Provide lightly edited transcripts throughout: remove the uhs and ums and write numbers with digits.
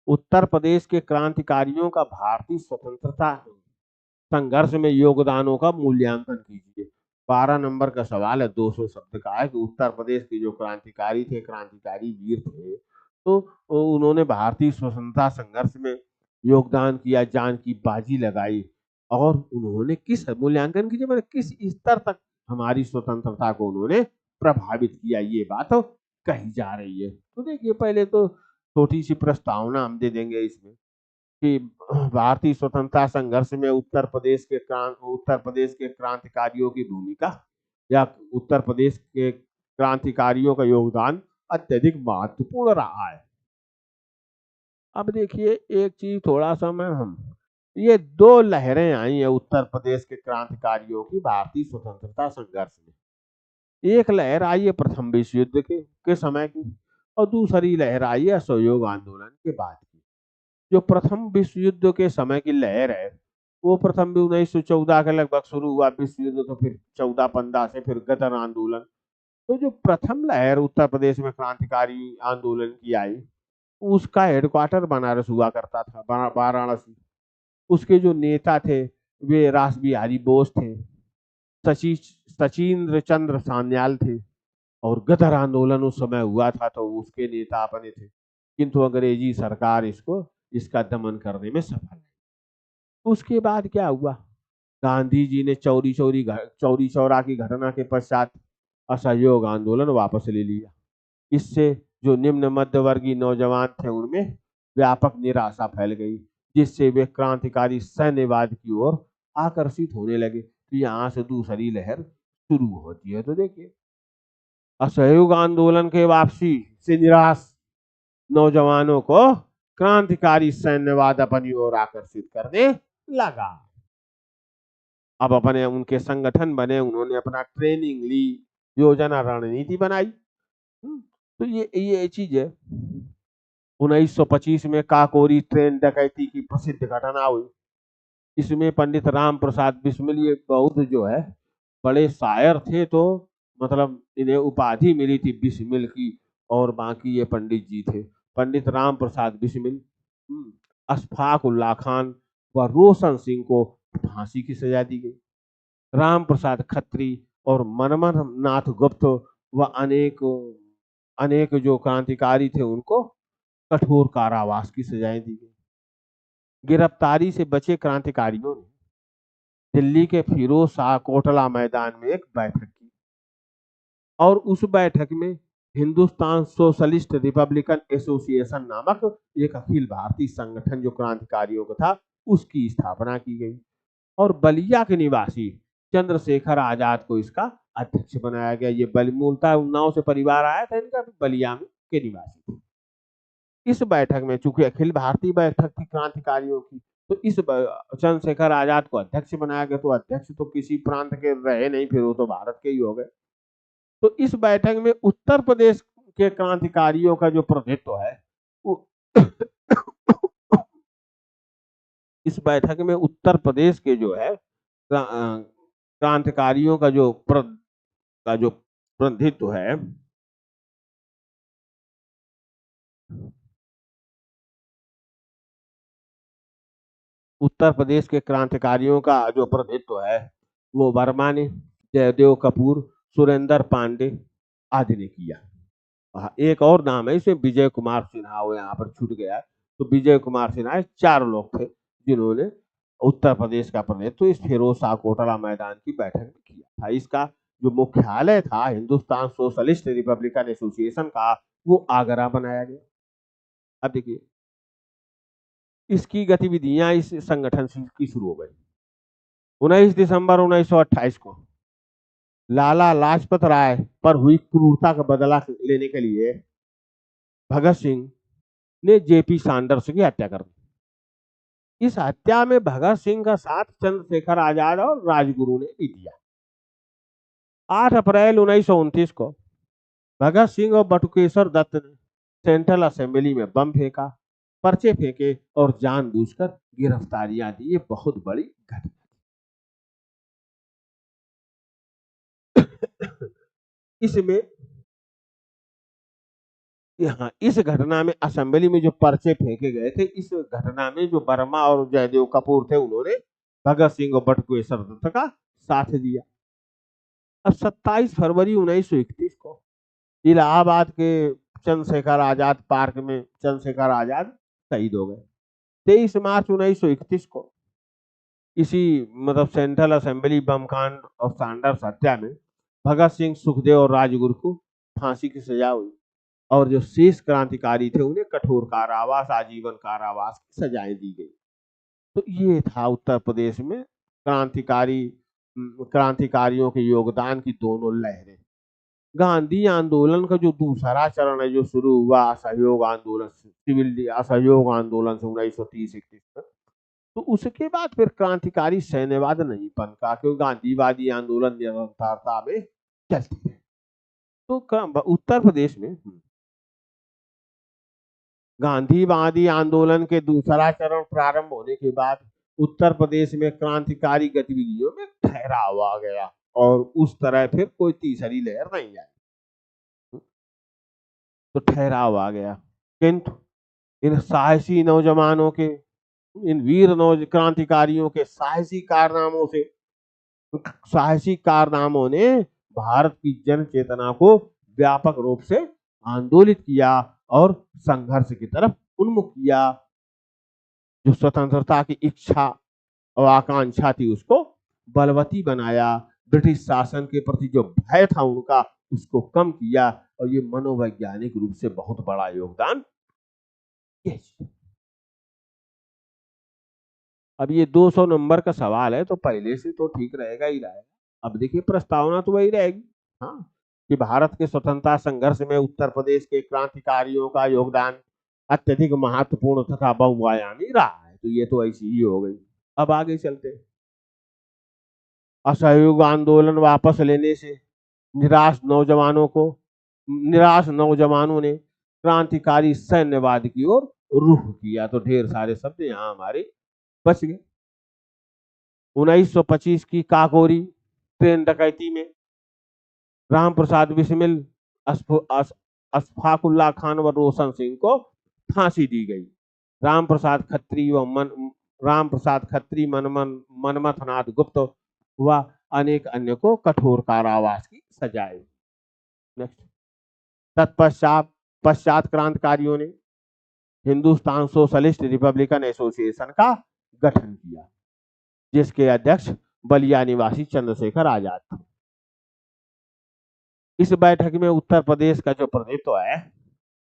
उत्तर प्रदेश के क्रांतिकारियों का भारतीय स्वतंत्रता संघर्ष में योगदानों का मूल्यांकन कीजिए। 12 नंबर का सवाल है, 200 शब्द का है कि उत्तर प्रदेश के जो क्रांतिकारी थे, क्रांतिकारी वीर थे, तो उन्होंने भारतीय स्वतंत्रता संघर्ष में योगदान किया, जान की बाजी लगाई, और उन्होंने किस मूल्यांकन कीजिए, मतलब किस स्तर तक हमारी स्वतंत्रता को उन्होंने प्रभावित किया, ये बात तो कही जा रही है। तो देखिए, पहले तो छोटी सी प्रस्तावना हम दे देंगे इसमें कि भारतीय स्वतंत्रता संघर्ष में उत्तर प्रदेश के क्रांतिकारियों की भूमिका या उत्तर प्रदेश के क्रांतिकारियों का योगदान अत्यधिक महत्वपूर्ण रहा है। अब देखिए, एक चीज थोड़ा सा मैं हम ये दो लहरें आई है उत्तर प्रदेश के क्रांतिकारियों की भारतीय स्वतंत्रता संघर्ष में। एक लहर आई है प्रथम विश्व युद्ध के समय की, और दूसरी लहर आई है असहयोग आंदोलन के बाद की। जो प्रथम विश्व युद्ध के समय की लहर है, वो प्रथम भी 1914 के लगभग शुरू हुआ विश्व युद्ध, तो फिर 14-15 से फिर गदर आंदोलन। तो जो प्रथम लहर उत्तर प्रदेश में क्रांतिकारी आंदोलन की आई, उसका हेडक्वार्टर बनारस हुआ करता था, वाराणसी। उसके जो नेता थे वे रास बिहारी बोस थे, सची सचिंद्र चंद्र सान्याल थे, और गदर आंदोलन उस समय हुआ था तो उसके नेता अपने थे, किंतु अंग्रेजी सरकार इसका दमन करने में सफल है। उसके बाद क्या हुआ, गांधी जी ने चौरी चौरा की घटना के पश्चात असहयोग आंदोलन वापस ले लिया। इससे जो निम्न मध्यवर्गीय नौजवान थे उनमें व्यापक निराशा फैल गई, जिससे वे क्रांतिकारी सैन्यवाद की ओर आकर्षित होने लगे। तो यहाँ से दूसरी लहर शुरू होती है। तो देखिए, असहयोग आंदोलन के वापसी से निराश नौजवानों को क्रांतिकारी सैन्यवाद अपनी ओर आकर्षित करने लगा। अब अपने उनके संगठन बने, उन्होंने अपना ट्रेनिंग ली, योजना रणनीति बनाई। तो ये चीज है। 1925 में काकोरी ट्रेन डकैती की प्रसिद्ध घटना हुई। इसमें पंडित राम प्रसाद बिस्मिल, ये बौद्ध जो है बड़े शायर थे, तो मतलब इन्हें उपाधि मिली थी बिस्मिल की, और बाकी ये पंडित जी थे। पंडित राम प्रसाद बिस्मिल, अशफाक उल्ला खान व रोशन सिंह को फांसी की सजा दी गई। राम प्रसाद खत्री और मनमोहन नाथ गुप्त व अनेक अनेक जो क्रांतिकारी थे उनको कठोर कारावास की सजाएं दी गई। गिरफ्तारी से बचे क्रांतिकारियों ने दिल्ली के फिरोज शाह कोटला मैदान में एक बैठक की, और उस बैठक में हिंदुस्तान सोशलिस्ट रिपब्लिकन एसोसिएशन नामक एक अखिल भारतीय संगठन जो क्रांतिकारियों का था, उसकी स्थापना की गई, और बलिया के निवासी चंद्रशेखर आजाद को इसका अध्यक्ष बनाया गया। ये मूलतः उन्नाव से परिवार आया था इनका, बलिया में के निवासी थे। इस बैठक में, चूंकि अखिल भारतीय बैठक थी क्रांतिकारियों की, तो इस चंद्रशेखर आजाद को अध्यक्ष बनाया गया। तो अध्यक्ष तो किसी प्रांत के रहे नहीं, फिर वो तो भारत के ही हो गए। तो इस बैठक में उत्तर प्रदेश के क्रांतिकारियों का जो प्रतिनिधित्व है, इस बैठक में उत्तर प्रदेश के जो है क्रांतिकारियों का जो प्रतिनिधित्व है, उत्तर प्रदेश के क्रांतिकारियों का जो प्रतिनिधित्व है वो वर्मा ने, जयदेव कपूर, सुरेंद्र पांडे आदि ने किया। एक और नाम है इसमें, विजय कुमार सिन्हा, वो यहाँ पर छूट गया। तो विजय कुमार सिन्हा 4 लोग थे जिन्होंने उत्तर प्रदेश का प्रतिनिधित्व इस फिरोज शाह कोटला मैदान की बैठक में किया था। इसका जो मुख्यालय था हिंदुस्तान सोशलिस्ट रिपब्लिकन एसोसिएशन का, वो आगरा बनाया गया। अब देखिए, इसकी गतिविधियां इस संगठन की शुरू हो गई। 19 दिसंबर 1928 को लाला लाजपत राय पर हुई क्रूरता का बदला लेने के लिए भगत सिंह ने जेपी सैंडर्स की हत्या कर दी। इस हत्या में भगत सिंह का साथ चंद्रशेखर आजाद और राजगुरु ने भी दिया। 8 अप्रैल 1929 को भगत सिंह और बटुकेश्वर दत्त ने सेंट्रल असेंबली में बम फेंका, पर्चे फेंके और जानबूझकर गिरफ्तारियां दी। ये बहुत बड़ी घटना। इसमें हाँ, इस घटना में असेंबली में जो पर्चे फेंके गए थे, इस घटना में जो वर्मा और जयदेव कपूर थे, उन्होंने भगत सिंह और बटुकेश्वर दत्त का साथ दिया। अब 27 फरवरी 1931 को इलाहाबाद के चंद्रशेखर आजाद पार्क में चंद्रशेखर आजाद शहीद हो गए। 23 मार्च 1931 को इसी मतलब सेंट्रल असेंबली बम कांड और सैंडर्स हत्या में भगत सिंह, सुखदेव और राजगुरु को फांसी की सजा हुई और जो शेष क्रांतिकारी थे उन्हें कठोर कारावास, आजीवन कारावास की सजाएं दी गई। तो ये था उत्तर प्रदेश में क्रांतिकारियों के योगदान की दोनों लहरें। गांधी आंदोलन का जो दूसरा चरण है, जो शुरू हुआ असहयोग आंदोलन, सिविल असहयोग आंदोलन से 1930-31 में, तो उसके बाद फिर क्रांतिकारी सैन्यवाद नहीं पनका, क्योंकि गांधीवादी आंदोलन निरंतरता में चलती है। तो उत्तर प्रदेश में गांधीवादी आंदोलन के दूसरा चरण प्रारंभ होने के बाद उत्तर प्रदेश में क्रांतिकारी गतिविधियों में ठहराव आ गया और उस तरह फिर कोई तीसरी लहर नहीं आई। तो ठहराव आ गया, किंतु इन साहसी नौजवानों के, इन वीर क्रांतिकारियों के साहसी कारनामों ने भारत की जन चेतना को व्यापक रूप से आंदोलित किया और संघर्ष की तरफ उन्मुख किया। जो स्वतंत्रता की इच्छा और आकांक्षा थी उसको बलवती बनाया, ब्रिटिश शासन के प्रति जो भय था उनका उसको कम किया, और ये मनोवैज्ञानिक रूप से बहुत बड़ा योगदान। अब ये 200 नंबर का सवाल है तो पहले से तो ठीक रहेगा ही रहेगा। अब देखिए प्रस्तावना तो वही रहेगी, हाँ, कि भारत के स्वतंत्रता संघर्ष में उत्तर प्रदेश के क्रांतिकारियों का योगदान अत्यधिक महत्वपूर्ण तथा बहुआयामी रहा है। तो ये तो ऐसी ही हो गई। अब आगे चलते हैं। असहयोग आंदोलन वापस लेने से निराश नौजवानों ने क्रांतिकारी सैन्यवाद की ओर रुख किया। तो ढेर सारे शब्द यहाँ हमारे बच गए। 1925 की काकोरी ट्रेन डकैती में राम प्रसाद बिस्मिल, अशफाकुल्ला खान व रोशन सिंह को फांसी दी गई। राम प्रसाद खत्री, मनमथनाथ गुप्त व अनेक अन्य को कठोर कारावास की सजाएं। नेक्स्ट। पश्चात क्रांतिकारियों ने हिंदुस्तान सोशलिस्ट रिपब्लिकन एसोसिएशन का गठन किया, जिसके अध्यक्ष बलिया निवासी चंद्रशेखर आजाद थे। इस बैठक में उत्तर प्रदेश का जो प्रतिनिधित्व है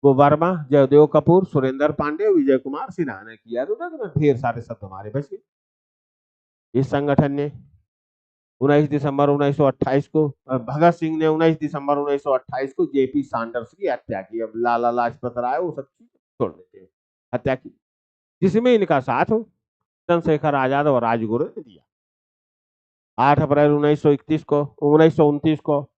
वो वर्मा, जयदेव कपूर, सुरेंद्र पांडे, विजय कुमार सिन्हा ने किया। तो ढेर सारे शब्द हमारे बच गए। इस संगठन ने 19 दिसंबर 1928 को भगत सिंह ने 19 दिसंबर 1928 को जेपी सैंडर्स की हत्या की। अब लाला लाजपत राय वो सब चीज छोड़ देते हैं, हत्या की, जिसमें इनका साथ चंद्रशेखर आजाद और राजगुरु ने दिया। 8 अप्रैल 1929 को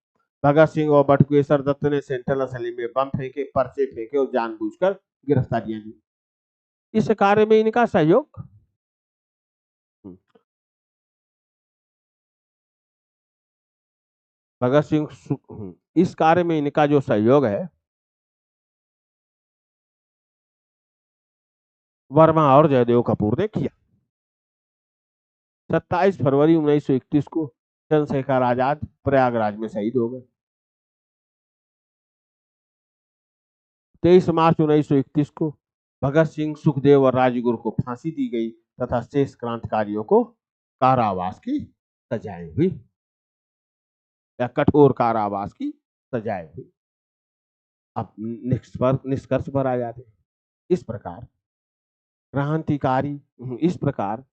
भगत सिंह और बटुकेश्वर दत्त ने सेंट्रल असेंबली में बम फेंके, पर्चे फेंके और जानबूझकर गिरफ्तारियां दी। इस कार्य में इनका सहयोग भगत सिंह इस कार्य में इनका जो सहयोग है वर्मा और जयदेव कपूर ने किया। 27 फरवरी 1931 को चंद्रशेखर आजाद प्रयागराज में शहीद हो गए। 23 मार्च 1931 को भगत सिंह, सुखदेव और राजगुरु को फांसी दी गई तथा शेष क्रांतिकारियों को कारावास की सजाएं हुई या कठोर कारावास की सजाएं हुई। अब निष्कर्ष पर आ जाते। इस प्रकार क्रांतिकारी इस प्रकार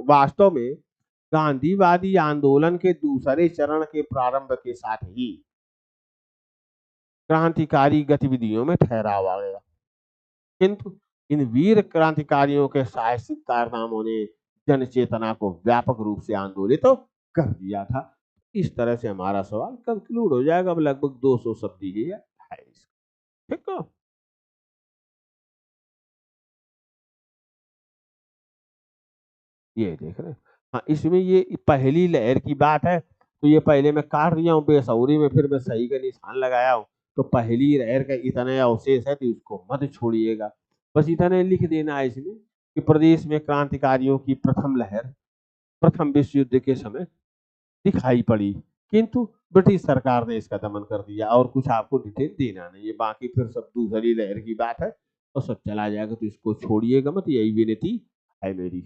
वास्तव में गांधीवादी आंदोलन के दूसरे चरण के प्रारंभ के साथ ही क्रांतिकारी गतिविधियों में ठहराव आ गया, किंतु इन वीर क्रांतिकारियों के साहसिक कारनामों ने जन चेतना को व्यापक रूप से आंदोलित तो कर दिया था। इस तरह से हमारा सवाल कंक्लूड हो जाएगा। अब लगभग 200 शब्द ही है। ठीक है। ये देख रहे, हाँ, इसमें ये पहली लहर की बात है, तो ये पहले मैं काट दिया हूँ बेसउरी में, फिर मैं सही का निशान लगाया हूँ। तो पहली लहर का इतना अवशेष है तो उसको मत छोड़िएगा। बस इतना लिख देना है इसमें कि प्रदेश में क्रांतिकारियों की प्रथम लहर प्रथम विश्व युद्ध के समय दिखाई पड़ी, किंतु ब्रिटिश सरकार ने इसका दमन कर दिया। और कुछ आपको डिटेल देना नहीं है, बाकी फिर सब दूसरी लहर की बात है और सब चला जाएगा, तो इसको छोड़िएगा मत, यही विनती है मेरी।